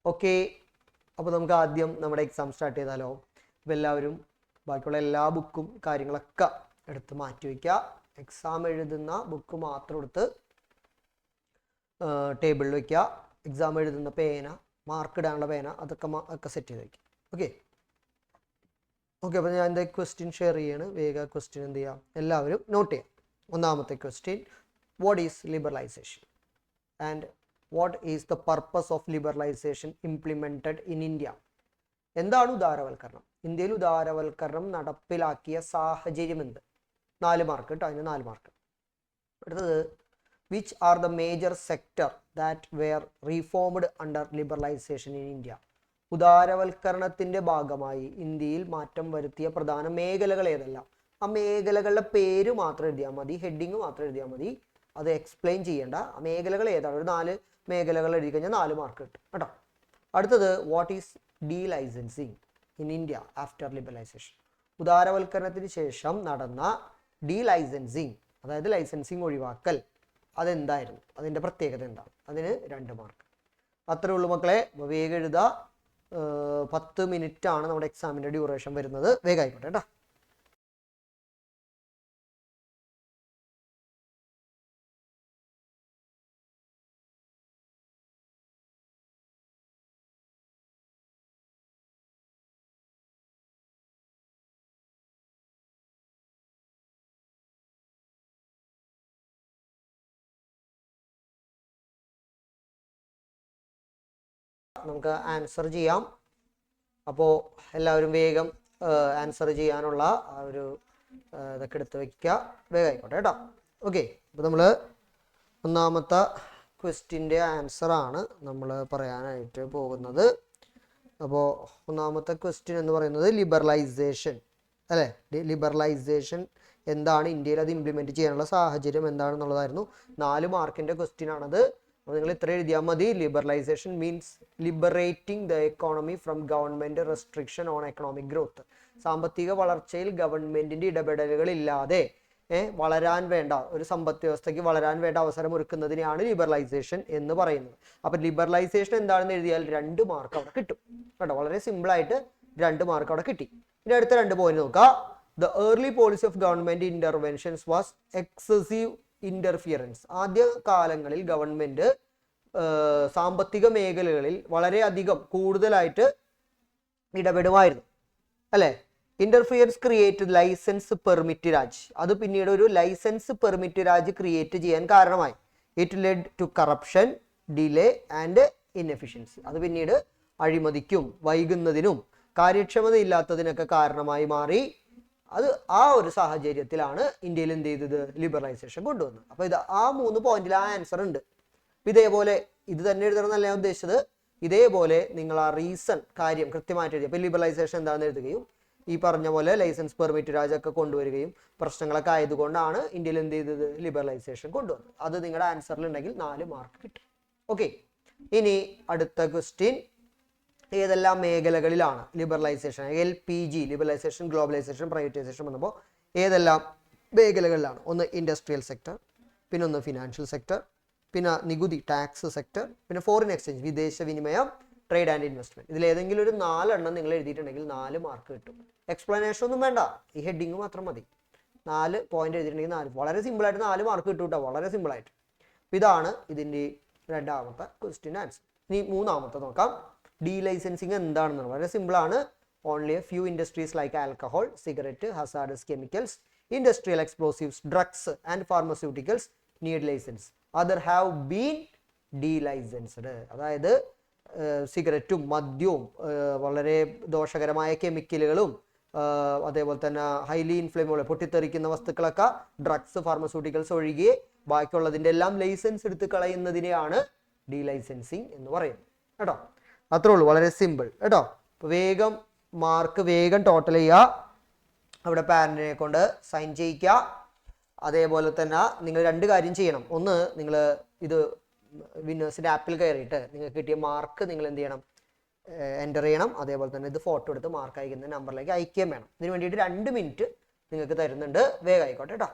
Okay, അപ്പോൾ നമുക്ക് ആദ്യം നമ്മുടെ എക്സാം സ്റ്റാർട്ട് ചെയ്താലോ. അപ്പോൾ എല്ലാവരും ബാക്കിയുള്ള എല്ലാ ബുക്കും കാര്യങ്ങളൊക്കെ എടുത്ത് മാറ്റി വയ്ക്കുക. എക്സാം എഴുതുന്ന ബുക്ക് മാത്രം എടുത്ത് ടേബിളിൽ വയ്ക്കുക. എക്സാം എഴുതുന്ന പേന, മാർക്ക് ഇടാനുള്ള പേന, അതൊക്കെ സെറ്റ് ചെയ്ത് വയ്ക്കുക. ഓക്കെ ഓക്കെ അപ്പോൾ ഞാൻ എൻ്റെ ക്വസ്റ്റ്യൻ ഷെയർ ചെയ്യാണ്. വേഗം ക്വസ്റ്റ്യൻ എന്ത് ചെയ്യാം, എല്ലാവരും നോട്ട് ചെയ്യാം. ഒന്നാമത്തെ question, what is liberalisation and what is the purpose of liberalisation implemented in India? എന്താണ് ഉദാരവൽക്കരണം? ഇന്ത്യയിൽ ഉദാരവൽക്കരണം നടപ്പിലാക്കിയ സാഹചര്യം എന്ത്? 4 മാർക്ക് കേട്ടോ, അതിന് 4 മാർക്ക്. അടുത്തത്, which are the major sector that were reformed under liberalisation in India? ഉദാരവൽക്കരണത്തിൻ്റെ ഭാഗമായി ഇന്ത്യയിൽ മാറ്റം വരുത്തിയ പ്രധാന മേഖലകൾ ഏതെല്ലാം? ആ മേഖലകളുടെ പേര് മാത്രം എഴുതിയാൽ മതി, ഹെഡിങ് മാത്രം എഴുതിയാൽ മതി, അത് എക്സ്പ്ലെയിൻ ചെയ്യേണ്ട. ആ മേഖലകൾ ഏതാണ്? ഒരു 4 മേഖലകൾ എഴുതി കഴിഞ്ഞാൽ 4 മാർക്ക് കിട്ടും കേട്ടോ. അടുത്തത്, what is delicensing in India after liberalisation? ഉദാരവൽക്കരണത്തിന് ശേഷം നടന്ന ഡീ ലൈസൻസിങ്, അതായത് ലൈസൻസിങ് ഒഴിവാക്കൽ, അതെന്തായിരുന്നു? അതിൻ്റെ പ്രത്യേകത എന്താണ്? അതിന് 2 മാർക്ക്. അത്രേ ഉള്ളൂ മക്കളെ. വേഗം എഴുതുക. 10 മിനിറ്റ് ആണ് നമ്മുടെ എക്സാമിൻ്റെ ഡ്യൂറേഷൻ വരുന്നത്. വേഗം ആയിക്കോട്ടെ കേട്ടോ. നമുക്ക് ആൻസർ ചെയ്യാം. അപ്പോൾ എല്ലാവരും വേഗം ആൻസർ ചെയ്യാനുള്ള ആ ഒരു ഇതൊക്കെ എടുത്ത് വയ്ക്കുക. വേഗം ആയിക്കോട്ടെ കേട്ടോ. ഓക്കെ, അപ്പോൾ നമ്മൾ ഒന്നാമത്തെ ക്വസ്റ്റ്യൻ്റെ ആൻസറാണ് നമ്മൾ പറയാനായിട്ട് പോകുന്നത്. അപ്പോൾ ഒന്നാമത്തെ ക്വസ്റ്റ്യൻ എന്ന് പറയുന്നത് ലിബറലൈസേഷൻ അല്ലേ? ലിബറലൈസേഷൻ എന്താണ്, ഇന്ത്യയിൽ അത് ഇംപ്ലിമെൻറ്റ് ചെയ്യാനുള്ള സാഹചര്യം എന്താണെന്നുള്ളതായിരുന്നു. 4 മാർക്കിൻ്റെ ക്വസ്റ്റ്യൻ ആണത്. അപ്പോൾ നിങ്ങൾ ഇത്ര എഴുതിയാൽ മതി. Liberalisation means liberating the economy from government restriction on economic growth. സാമ്പത്തിക വളർച്ചയിൽ ഗവൺമെൻറ്റിൻ്റെ ഇടപെടലുകൾ ഇല്ലാതെ വളരാൻ വേണ്ട ഒരു സമ്പദ് വ്യവസ്ഥയ്ക്ക് വളരാൻ വേണ്ട അവസരം ഒരുക്കുന്നതിനെയാണ് ലിബറലൈസേഷൻ എന്ന് പറയുന്നത്. അപ്പം ലിബറലൈസേഷൻ എന്താണെന്ന് എഴുതിയാൽ 2 മാർക്ക് അവിടെ കിട്ടും കേട്ടോ. വളരെ സിമ്പിളായിട്ട് 2 മാർക്ക് അവിടെ കിട്ടി. ഇനി അടുത്ത 2 പോയിന്റ് നോക്കാം. The early policy of government interventions was excessive interference. ആദ്യ കാലങ്ങളിൽ ഗവൺമെന്റ് സാമ്പത്തിക മേഖലകളിൽ വളരെയധികം കൂടുതലായിട്ട് ഇടപെടുമായിരുന്നു അല്ലെ? Interference create licence permit Raj. അത് പിന്നീട് ഒരു ലൈസൻസ് പെർമിറ്റ് രാജ് ക്രിയേറ്റ് ചെയ്യാൻ കാരണമായി. It led to corruption, delay and inefficiency. അത് പിന്നീട് അഴിമതിക്കും വൈകുന്നതിനും കാര്യക്ഷമതയില്ലാത്തതിനൊക്കെ കാരണമായി മാറി. അത് ആ ഒരു സാഹചര്യത്തിലാണ് ഇന്ത്യയിൽ എന്ത് ചെയ്തത്? ലിബറലൈസേഷൻ കൊണ്ടുവന്നത്. അപ്പോൾ ഇത് ആ 3 പോയിന്റിൽ ആ ആൻസർ ഉണ്ട്. ഇതേപോലെ ഇത് തന്നെ എഴുതണമെന്നല്ല ഞാൻ ഉദ്ദേശിച്ചത്. ഇതേപോലെ നിങ്ങൾ ആ റീസൺ കാര്യം കൃത്യമായിട്ട് എഴുതി. അപ്പോൾ ലിബറലൈസേഷൻ എന്താണെന്ന് എഴുതുകയും ഈ പറഞ്ഞ പോലെ ലൈസൻസ് പെർമിറ്റ് രാജൊക്കെ കൊണ്ടുവരികയും പ്രശ്നങ്ങളൊക്കെ ആയതുകൊണ്ടാണ് ഇന്ത്യയിൽ എന്ത് ചെയ്തത്? ലിബറലൈസേഷൻ കൊണ്ടുവന്നത്. അത് നിങ്ങളുടെ ആൻസറിൽ ഉണ്ടെങ്കിൽ 4 മാർക്ക് കിട്ടും. ഓക്കെ, ഇനി അടുത്ത ക്വസ്റ്റ്യൻ, ഏതെല്ലാം മേഖലകളിലാണ് liberalisation, LPG liberalisation, globalisation, privatisation വന്നപ്പോൾ ഏതെല്ലാം മേഖലകളിലാണ്? ഒന്ന് ഇൻഡസ്ട്രിയൽ സെക്ടർ, പിന്നെ ഒന്ന് ഫിനാൻഷ്യൽ സെക്ടർ, പിന്നെ നികുതി ടാക്സ് സെക്ടർ, പിന്നെ ഫോറിൻ എക്സ്ചേഞ്ച് വിദേശ വിനിമയം, ട്രേഡ് ആൻഡ് ഇൻവെസ്റ്റ്മെന്റ്. ഇതിൽ ഏതെങ്കിലും ഒരു 4 എണ്ണം നിങ്ങൾ എഴുതിയിട്ടുണ്ടെങ്കിൽ 4 മാർക്ക് കിട്ടും. എക്സ്പ്ലനേഷൻ ഒന്നും വേണ്ട, ഈ ഹെഡിങ് മാത്രം മതി. 4 പോയിന്റ് എഴുതിയിട്ടുണ്ടെങ്കിൽ 4 വളരെ സിമ്പിളായിട്ട് 4 മാർക്ക് കിട്ടും കേട്ടോ, വളരെ സിമ്പിളായിട്ട്. ഇതാണ് ഇതിൻ്റെ 2ാമത്തെ ക്വസ്റ്റ്യൻ ആൻസർ. ഇനി 3ാമത്തെ നോക്കാം. ഡീ ലൈസൻസിങ് എന്താണെന്ന് വളരെ സിമ്പിളാണ്. Only a few industries like alcohol, cigarette, hazardous chemicals, industrial explosives, drugs and pharmaceuticals need licence. Other have been delicensed. അതായത് സിഗരറ്റും മദ്യവും വളരെ ദോഷകരമായ കെമിക്കലുകളും അതേപോലെ തന്നെ ഹൈലി ഇൻഫ്ലേമബിൾ പൊട്ടിത്തെറിക്കുന്ന വസ്തുക്കളൊക്കെ, ഡ്രഗ്സ്, ഫാർമസ്യൂട്ടിക്കൽസ് ഒഴികെ ബാക്കിയുള്ളതിൻ്റെ എല്ലാം ലൈസൻസ് എടുത്ത് കളയുന്നതിനെയാണ് ഡീ ലൈസൻസിങ് എന്ന് പറയുന്നത് കേട്ടോ. അത്രേ ഉള്ളൂ, വളരെ സിമ്പിൾ കേട്ടോ. വേഗം മാർക്ക് വേഗം ടോട്ടൽ ചെയ്യുക. അവിടെ പാരന്റിനെ കൊണ്ട് സൈൻ ചെയ്യിക്കുക. അതേപോലെ തന്നെ നിങ്ങൾ 2 കാര്യം ചെയ്യണം. ഒന്ന്, നിങ്ങൾ ഇത് വിന്നേഴ്സിൻ്റെ ആപ്പിൽ കയറിയിട്ട് നിങ്ങൾക്ക് കിട്ടിയ മാർക്ക് നിങ്ങൾ എന്ത് ചെയ്യണം? എൻ്റർ ചെയ്യണം. അതേപോലെ തന്നെ ഇത് ഫോട്ടോ എടുത്ത് മാർക്ക് അയക്കുന്ന നമ്പറിലേക്ക് അയക്കുകയും വേണം. ഇതിന് വേണ്ടിയിട്ട് 2 മിനിറ്റ് നിങ്ങൾക്ക് തരുന്നുണ്ട്. വേഗം ആയിക്കോട്ടെ കേട്ടോ.